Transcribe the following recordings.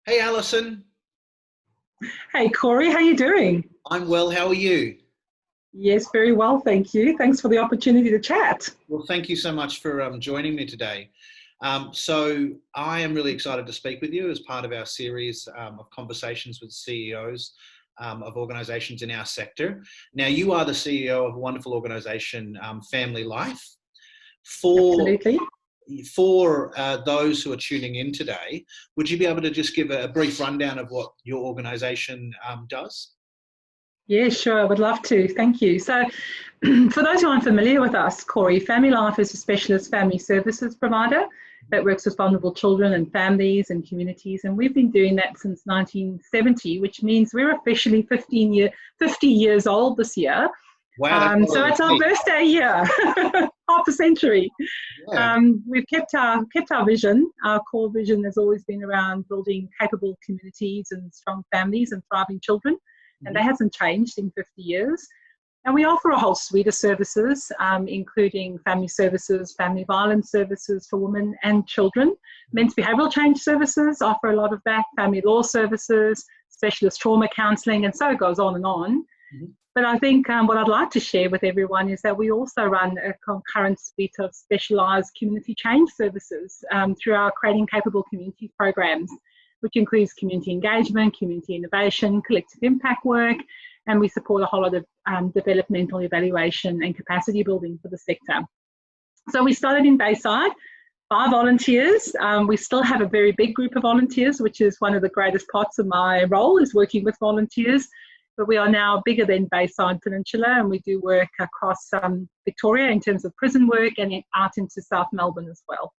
Hey, Allison. Hey Corey, how you doing? I'm well. How are you? Yes, very well, thank you. Thanks for the opportunity to chat. Well, thank you so much for joining me today. So, I am really excited to speak with you as part of our series of conversations with CEOs of organizations in our sector. Now, you are the CEO of a wonderful organization, Family Life. For Absolutely. those who are tuning in today, would you be able to just give a brief rundown of what your organization does? Yeah, sure, I would love to. Thank you. So, for those who aren't familiar with us, Corey, Family Life is a specialist family services provider that works with vulnerable children and families and communities. And we've been doing that since 1970, which means we're officially 50 years old this year. Wow, that's a lot So of it's our debate. birthday year, half a century. Yeah. We've kept our vision. Our core vision has always been around building capable communities and strong families and thriving children, and that hasn't changed in 50 years. And we offer a whole suite of services, including family services, family violence services for women and children. Men's behavioural change services offer a lot of that, family law services, specialist trauma counselling, and so it goes on and on. Mhm. But I think what I'd like to share with everyone is that we also run a concurrent suite of specialised community change services through our Creating Capable Communities programs, which includes community engagement, community innovation, collective impact work, and we support a whole lot of developmental evaluation and capacity building for the sector. So we started in Bayside, 5 volunteers. We still have a very big group of volunteers, which is one of the greatest parts of my role, is working with volunteers. But we are now bigger than Bayside Peninsula, and we do work across Victoria in terms of prison work and out into South Melbourne as well.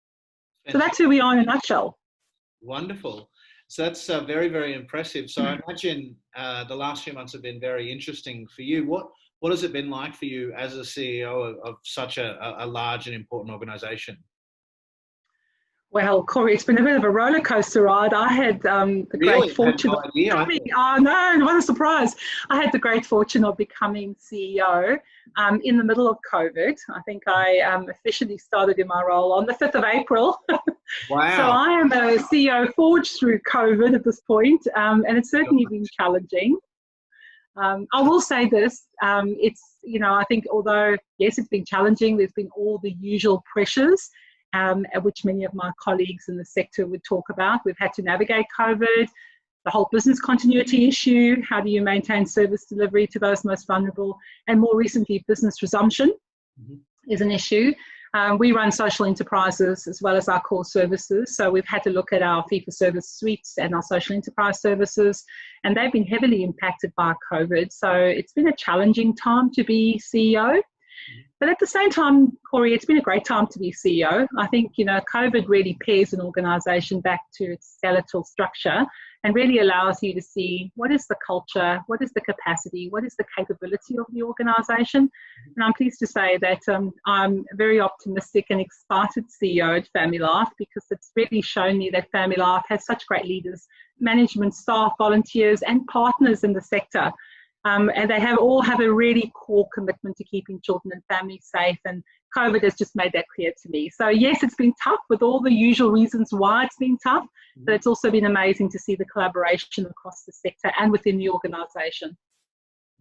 So that's who we are in a nutshell. Wonderful. So that's very, very impressive. So I imagine the last few months have been very interesting for you. What has it been like for you as a CEO of such a large and important organisation? Well, Corey, it's been a bit of a roller coaster ride. I had the great fortune of becoming, oh no, what a surprise. I had the great fortune of becoming CEO in the middle of COVID. I think I officially started in my role on the 5th of April. Wow. So I am a CEO forged through COVID at this point, and it's certainly been challenging. I will say this, it's, I think although, yes, it's been challenging, there's been all the usual pressures, which many of my colleagues in the sector would talk about. We've had to navigate COVID, the whole business continuity issue, how do you maintain service delivery to those most vulnerable, and more recently, business resumption is an issue. We run social enterprises as well as our core services, so we've had to look at our fee-for-service suites and our social enterprise services, and they've been heavily impacted by COVID. So it's been a challenging time to be CEO. But at the same time, Corey, it's been a great time to be CEO. I think, COVID really pairs an organisation back to its skeletal structure and really allows you to see what is the culture, what is the capacity, what is the capability of the organisation. And I'm pleased to say that I'm a very optimistic and excited CEO at Family Life, because it's really shown me that Family Life has such great leaders, management, staff, volunteers and partners in the sector. And they all have a really core commitment to keeping children and families safe, and COVID has just made that clear to me. So yes, it's been tough with all the usual reasons why it's been tough, but it's also been amazing to see the collaboration across the sector and within the organisation.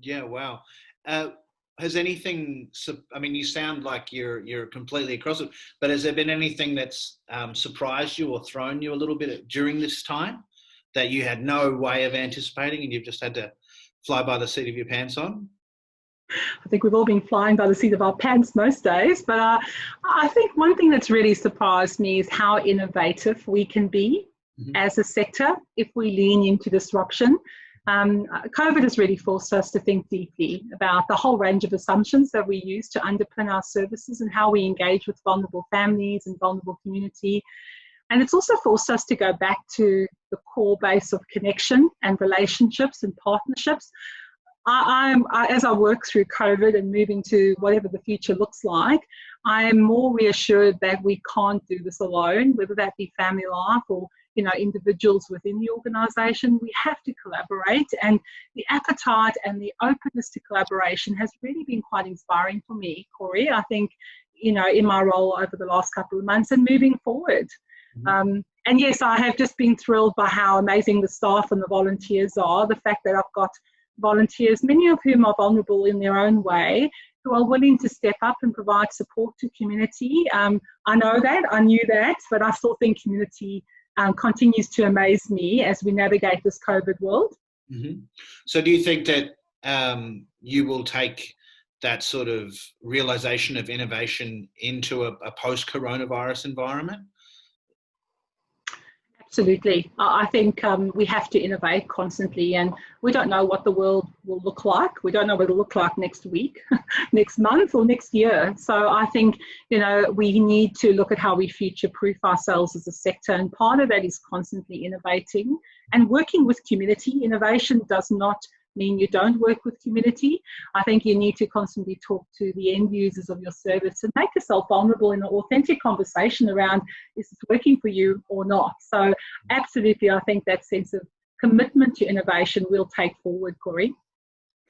Yeah, wow. Has anything, I mean, you sound like you're completely across it, but has there been anything that's surprised you or thrown you a little bit during this time that you had no way of anticipating and you've just had to fly by the seat of your pants on? I think we've all been flying by the seat of our pants most days, but I think one thing that's really surprised me is how innovative we can be as a sector if we lean into disruption. COVID has really forced us to think deeply about the whole range of assumptions that we use to underpin our services and how we engage with vulnerable families and vulnerable community. And it's also forced us to go back to the core base of connection and relationships and partnerships. As I work through COVID and move into whatever the future looks like, I am more reassured that we can't do this alone, whether that be Family Life or individuals within the organisation. We have to collaborate, and the appetite and the openness to collaboration has really been quite inspiring for me, Corey. I think, in my role over the last couple of months and moving forward. And yes, I have just been thrilled by how amazing the staff and the volunteers are. The fact that I've got volunteers, many of whom are vulnerable in their own way, who are willing to step up and provide support to community. I know that, I knew that, but I still think community continues to amaze me as we navigate this COVID world. Mm-hmm. So do you think that you will take that sort of realization of innovation into a post-coronavirus environment? Absolutely. I think we have to innovate constantly, and we don't know what the world will look like. We don't know what it'll look like next week, next month, or next year. So I think, we need to look at how we future-proof ourselves as a sector, and part of that is constantly innovating and working with community. Innovation does not mean you don't work with community. I think you need to constantly talk to the end users of your service and make yourself vulnerable in an authentic conversation around, is this working for you or not? So absolutely, I think that sense of commitment to innovation will take forward, Corey.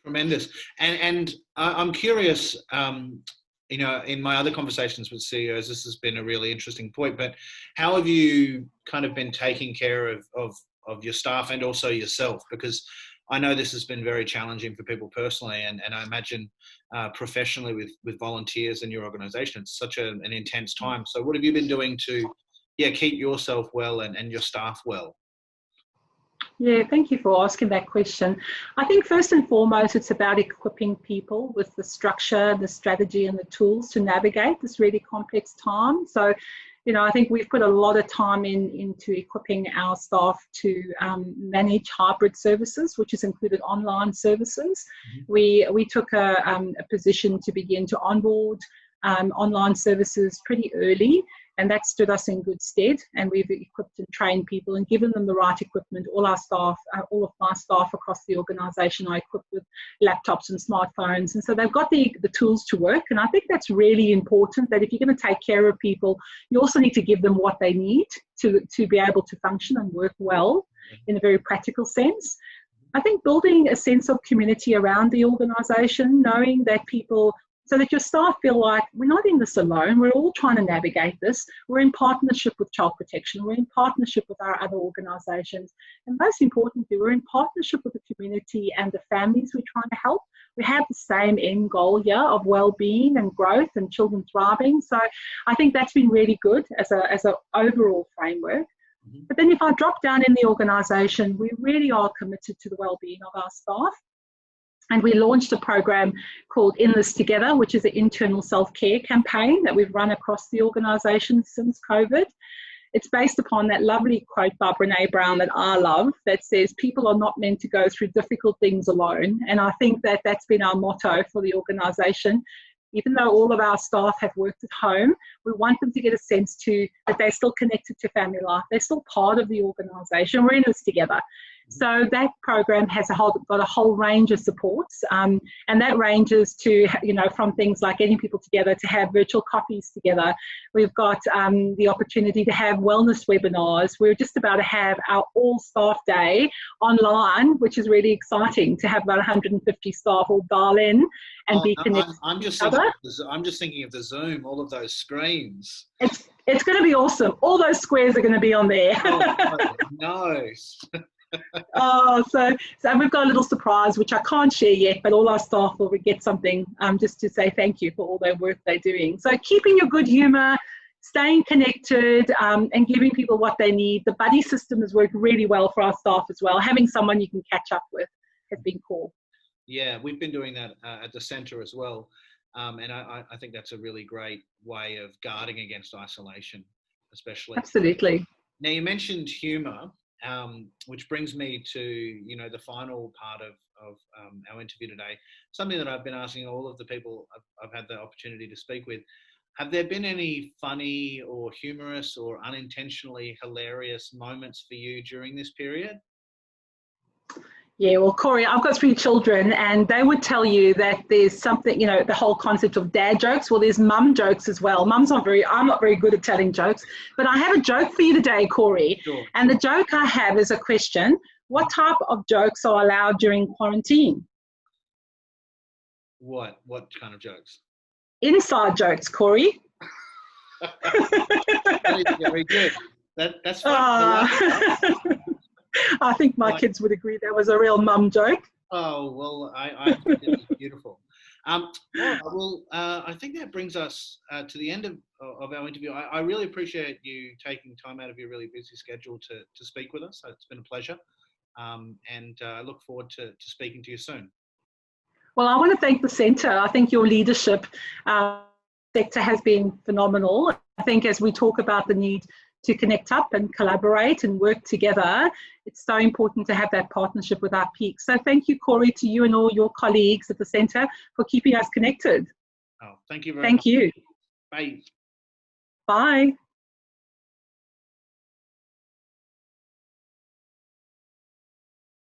Tremendous. And I'm curious, in my other conversations with CEOs, this has been a really interesting point, but how have you kind of been taking care of your staff and also yourself? Because I know this has been very challenging for people personally, and I imagine professionally with volunteers in your organisation, it's such an intense time. So what have you been doing to keep yourself well and your staff well? Yeah, thank you for asking that question. I think first and foremost, it's about equipping people with the structure, the strategy and the tools to navigate this really complex time. So, I think we've put a lot of time into equipping our staff to manage hybrid services, which has included online services. Mm-hmm. We took a position to begin to onboard online services pretty early, and that stood us in good stead. And we've equipped and trained people and given them the right equipment. All our staff, all of my staff across the organisation are equipped with laptops and smartphones. And so they've got the tools to work. And I think that's really important, that if you're going to take care of people, you also need to give them what they need to be able to function and work well in a very practical sense. I think building a sense of community around the organisation, knowing that people, so that your staff feel like we're not in this alone, we're all trying to navigate this. We're in partnership with Child Protection, we're in partnership with our other organisations, and most importantly, we're in partnership with the community and the families we're trying to help. We have the same end goal here of well-being and growth and children thriving. So I think that's been really good as an overall framework. Mm-hmm. But then if I drop down in the organisation, we really are committed to the well-being of our staff. And we launched a program called In This Together, which is an internal self-care campaign that we've run across the organisation since COVID. It's based upon that lovely quote by Brene Brown that I love, that says people are not meant to go through difficult things alone. And I think that that's been our motto for the organisation. Even though all of our staff have worked at home, we want them to get a sense that they're still connected to family life. They're still part of the organisation. We're in this together. So that program has got a whole range of supports, and that ranges to, from things like getting people together to have virtual coffees together. We've got the opportunity to have wellness webinars. We're just about to have our all-staff day online, which is really exciting, to have about 150 staff all dial in and be connected. I'm just thinking of the Zoom, all of those screens. It's going to be awesome. All those squares are going to be on there. Oh, nice. So we've got a little surprise which I can't share yet, but all our staff will get something just to say thank you for all their work they're doing. So keeping your good humour, staying connected, and giving people what they need. The buddy system has worked really well for our staff as well. Having someone you can catch up with has been cool. Yeah, we've been doing that at the centre as well, and I think that's a really great way of guarding against isolation, especially. Absolutely. Now you mentioned humour. Which brings me to, the final part of our interview today, something that I've been asking all of the people I've had the opportunity to speak with. Have there been any funny or humorous or unintentionally hilarious moments for you during this period? Yeah, well, Corey, I've got 3 children, and they would tell you that there's something, the whole concept of dad jokes. Well, there's mum jokes as well. I'm not very good at telling jokes, but I have a joke for you today, Corey. Sure. And the joke I have is a question. What type of jokes are allowed during quarantine? What kind of jokes? Inside jokes, Corey. That is very good. That's fun. I like it. I think my kids would agree that was a real mum joke. Oh, well, I think it was beautiful. All right, well, I think that brings us to the end of our interview. I really appreciate you taking time out of your really busy schedule to speak with us. So it's been a pleasure. And I look forward to speaking to you soon. Well, I want to thank the centre. I think your leadership sector has been phenomenal. I think as we talk about the need to connect up and collaborate and work together, it's so important to have that partnership with our peaks. So thank you, Corey, to you and all your colleagues at the centre for keeping us connected. Oh, thank you very much. Thank you. Bye. Bye.